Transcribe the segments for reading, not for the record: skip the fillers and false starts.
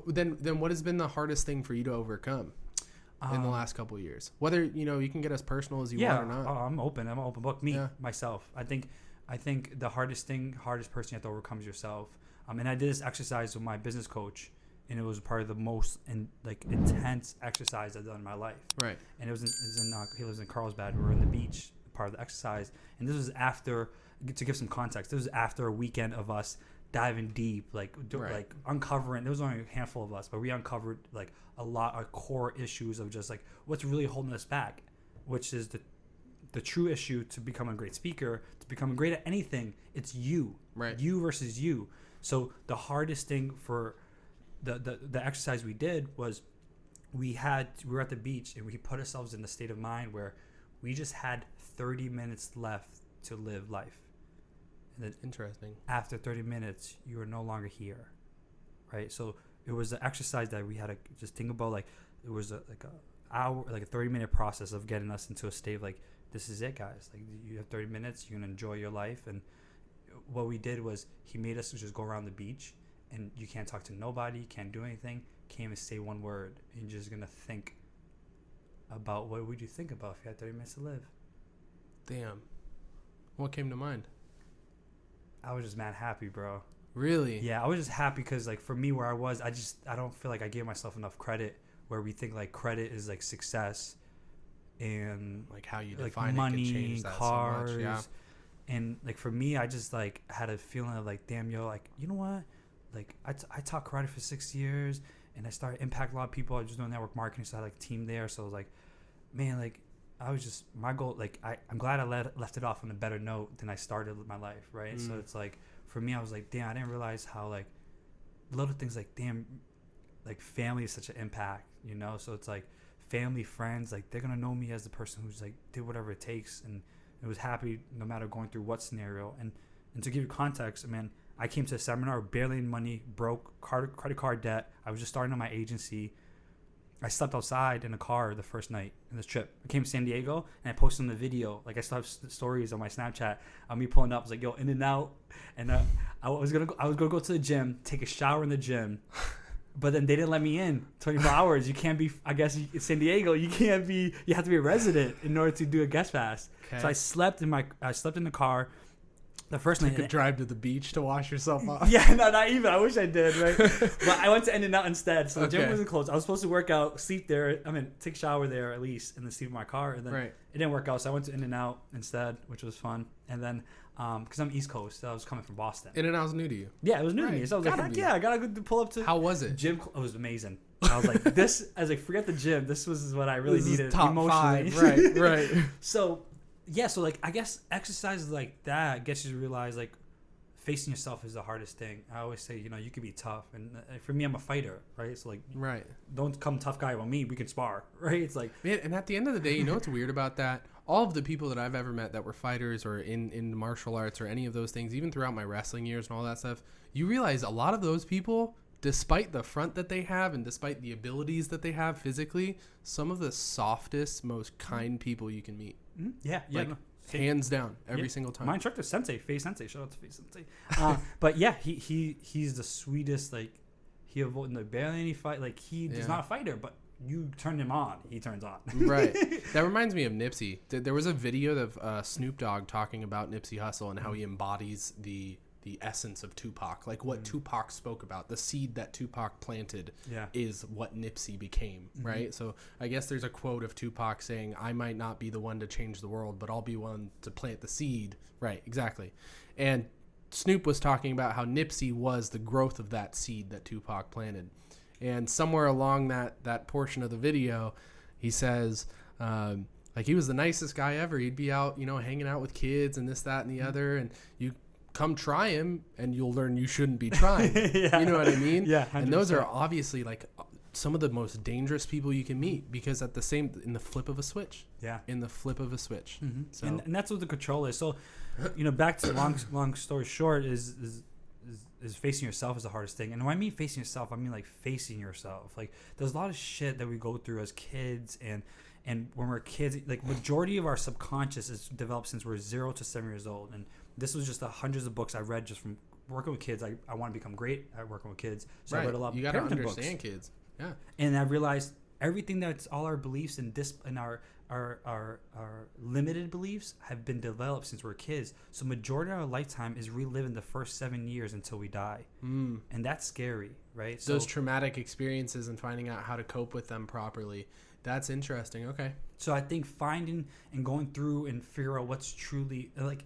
Then what has been the hardest thing for you to overcome in the last couple of years? Whether, you can get as personal as you want or not. I'm open. I'm an open book. Myself. I think the hardest person you have to overcome is yourself. And I did this exercise with my business coach, and it was part of the most intense exercise I've done in my life. Right. And it was he lives in Carlsbad. We were on the beach, part of the exercise, and this was after, to give some context, this was after a weekend of us diving deep, like uncovering. There was only a handful of us, but we uncovered like a lot of core issues of just like what's really holding us back, which is the true issue to become a great speaker, to become great at anything. It's you, right? You versus you. So the hardest thing for the exercise we did was we were at the beach and we put ourselves in the state of mind where we just had 30 minutes left to live life. And interesting. After 30 minutes, you are no longer here, right? So it was an exercise that we had to just think about. Like it was a 30-minute process of getting us into a state of like, this is it, guys. Like you have 30 minutes, you're gonna enjoy your life. And what we did was he made us just go around the beach, and you can't talk to nobody, can't do anything, can't even say one word. You're just gonna think about what would you think about if you had 30 minutes to live. Damn. What came to mind? I was just mad happy, bro. Really? Yeah, I was just happy because, like, for me, where I was, I don't feel like I gave myself enough credit. Where we think like credit is like success, and like how you define money, it can change that cars, so much. Yeah. And like for me, I just like had a feeling of like, damn, yo, like, you know what? Like I taught karate for 6 years, and I started impact a lot of people. I was just doing network marketing, so I had like a team there. So I was like, man, like I was just, my goal, like I'm glad I left it off on a better note than I started my life, right? So it's like, for me, I was like, damn, I didn't realize how like little things like, damn, like family is such an impact, So it's like family, friends, like they're gonna know me as the person who's like did whatever it takes and it was happy no matter going through what scenario. And to give you context, man, I came to a seminar, barely any money, broke, credit card debt. I was just starting on my agency. I slept outside in a car the first night in this trip. I came to San Diego and I posted on the video. Like I still have stories on my Snapchat of me pulling up. I was like, yo, in and out. And I was gonna go to the gym, take a shower in the gym. But then they didn't let me in 24 hours. You can't be, I guess, in San Diego, you have to be a resident in order to do a guest pass. Okay. So I slept in the car. The first night. You could drive to the beach to wash yourself off. Yeah, no, not even. I wish I did, right? But I went to In-N-Out instead. So the gym wasn't closed. I was supposed to work out, sleep there. Take a shower there at least, and then sleep in my car. And then it didn't work out. So I went to In-N-Out instead, which was fun. And then, because I'm East Coast, so I was coming from Boston. In-N-Out's new to you? Yeah, it was new to me. So I was like, heck yeah, I got to go pull up to. How was it? Gym. It was amazing. I was like, forget the gym. This was what I really needed top emotionally. 5. Right. So, yeah, so like, I guess exercises like that gets you to realize like, facing yourself is the hardest thing. I always say, you can be tough. And for me, I'm a fighter, right? So, like, don't come tough guy on me. We can spar, right? It's like... Man, and at the end of the day, what's weird about that? All of the people that I've ever met that were fighters or in martial arts or any of those things, even throughout my wrestling years and all that stuff, you realize a lot of those people, despite the front that they have and despite the abilities that they have physically, some of the softest, most kind people you can meet. Mm-hmm. Yeah. Like, hands down, every single time. My instructor, Faye Sensei. Shout out to Faye Sensei. But yeah, he's the sweetest. Like he avoided barely any fight. Like he's not a fighter, but you turn him on, he turns on. Right. That reminds me of Nipsey. There was a video of Snoop Dogg talking about Nipsey Hussle and how he embodies the essence of Tupac, like what Tupac spoke about, the seed that Tupac planted is what Nipsey became, right? So I guess there's a quote of Tupac saying, I might not be the one to change the world, but I'll be one to plant the seed. Right, exactly. And Snoop was talking about how Nipsey was the growth of that seed that Tupac planted. And somewhere along that portion of the video, he says, like he was the nicest guy ever. He'd be out, hanging out with kids and this, that, and the other, and you come try him and you'll learn you shouldn't be trying. You know what I mean? Yeah. 100%. And those are obviously like some of the most dangerous people you can meet because in the flip of a switch. Yeah. In the flip of a switch. Mm-hmm. So and that's what the control is. So, back to long story short is facing yourself is the hardest thing. And when I mean facing yourself, I mean like facing yourself. Like there's a lot of shit that we go through as kids and when we're kids, like majority of our subconscious is developed since we're 0 to 7 years old. And this was just the hundreds of books I read just from working with kids, I want to become great at working with kids. So Right. I read a lot of You got to parenting understand books. kids. Yeah. And I realized everything that's all our beliefs and our limited beliefs have been developed since we're kids. So majority of our lifetime is reliving the first 7 years until we die. And that's scary, right? Those traumatic experiences and finding out how to cope with them properly. That's interesting. Okay. So I think finding and going through and figure out what's truly like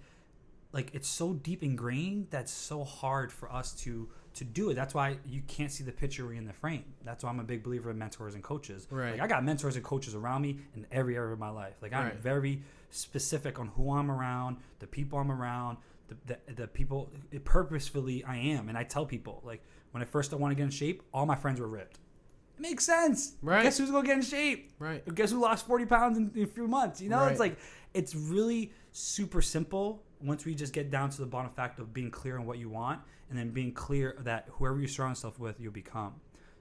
it's so deep ingrained that's so hard for us to do it. That's why you can't see the picture in the frame. That's why I'm a big believer in mentors and coaches. Right. Like I got mentors and coaches around me in every area of my life. Like I'm Right. very specific on who I'm around, the people I'm around, the people purposefully I am. And I tell people, like when I first want to get in shape, all my friends were ripped. It makes sense. Right. Guess who's gonna get in shape? Right. Guess who lost 40 pounds in a few months? You know, Right. it's like it's really super simple once we just get down to the bottom fact of being clear on what you want and then being clear that whoever you surround yourself with, you'll become.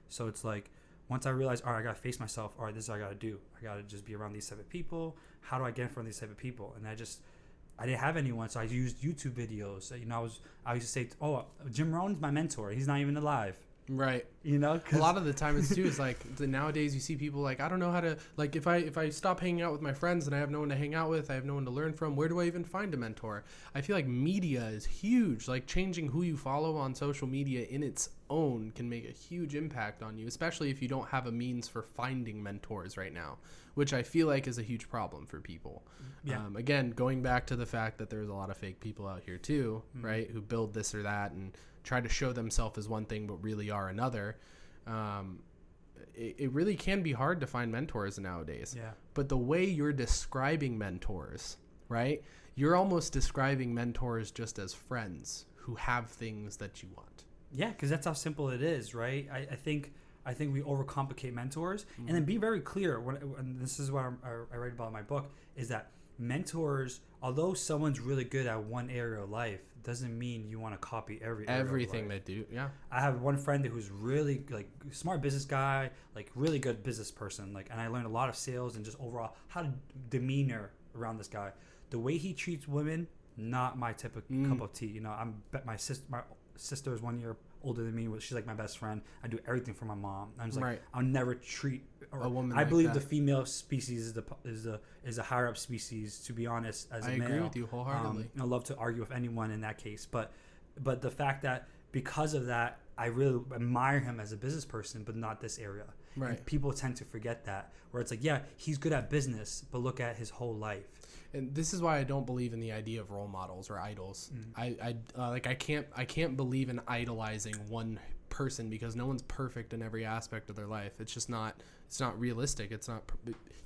So it's like once I realized, all right, I gotta face myself. All right, this is what I gotta do. I gotta just be around these type of people. How do I get in front of these type of people? And I didn't have anyone, so I used YouTube videos. You know, I used to say, oh, Jim Rohn's my mentor. He's not even alive. Right. You know, A lot of the time it's too is like nowadays you see people like, I don't know how to, like if I stop hanging out with my friends and I have no one to hang out with, I have no one to learn from, where do I even find a mentor? I feel like media is huge. Like changing who you follow on social media in its own can make a huge impact on you, especially if you don't have a means for finding mentors right now, which I feel like is a huge problem for people. Yeah. Again, going back to the fact that there's a lot of fake people out here too, right, who build this or that and try to show themselves as one thing but really are another. It really can be hard to find mentors nowadays. Yeah. But the way you're describing mentors, right, you're almost describing mentors just as friends who have things that you want. Yeah, because that's how simple it is, right? I think we overcomplicate mentors, and then be very clear. When this is what I write about in my book, is that mentors, although someone's really good at one area of life, doesn't mean you want to copy everything they do. Yeah. I have one friend who's really like smart business guy, like really good business person, like, and I learned a lot of sales and just overall how to demeanor around this guy. The way he treats women, not my type of cup of tea. You know, my sister is 1 year older than me. She's like my best friend. I do everything for my mom. I'm just like, Right. I'll never treat A woman I like believe that. the female species is a higher up species. To be honest, as a I male, agree with you wholeheartedly. I love to argue with anyone in that case, but the fact that because of that, I really admire him as a business person, but not this area. Right. And people tend to forget that, where it's like, yeah, he's good at business, but look at his whole life. And this is why I don't believe in the idea of role models or idols. I can't believe in idolizing one person because no one's perfect in every aspect of their life. It's just not. It's not realistic. It's not.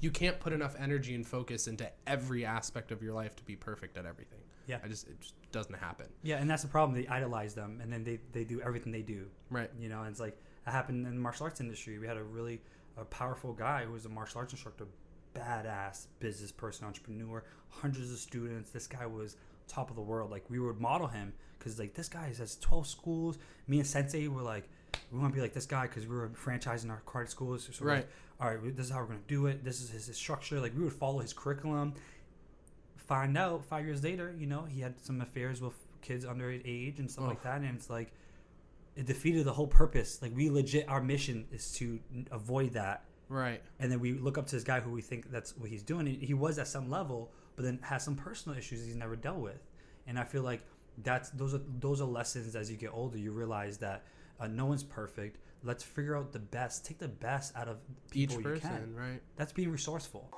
You can't put enough energy and focus into every aspect of your life to be perfect at everything. Yeah. It just doesn't happen. Yeah, and that's the problem. They idolize them, and then they do everything they do. Right. You know, and it's like that happened in the martial arts industry. We had a powerful guy who was a martial arts instructor, badass business person, entrepreneur, hundreds of students. This guy was top of the world. Like we would model him because like this guy has 12 schools. Me and Sensei were like, we want to be like this guy because we were franchising our karate schools. So Right. Like, all right, this is how we're going to do it. This is his structure. Like we would follow his curriculum. Find out 5 years later, you know, he had some affairs with kids under his age and stuff like that. And it's like, it defeated the whole purpose. Like we legit, our mission is to avoid that. Right. And then we look up to this guy who we think that's what he's doing. He was at some level, but then has some personal issues he's never dealt with. And I feel like those are lessons as you get older. You realize that no one's perfect. Let's figure out the best. Take the best out of people Each person, you can. right? That's being resourceful.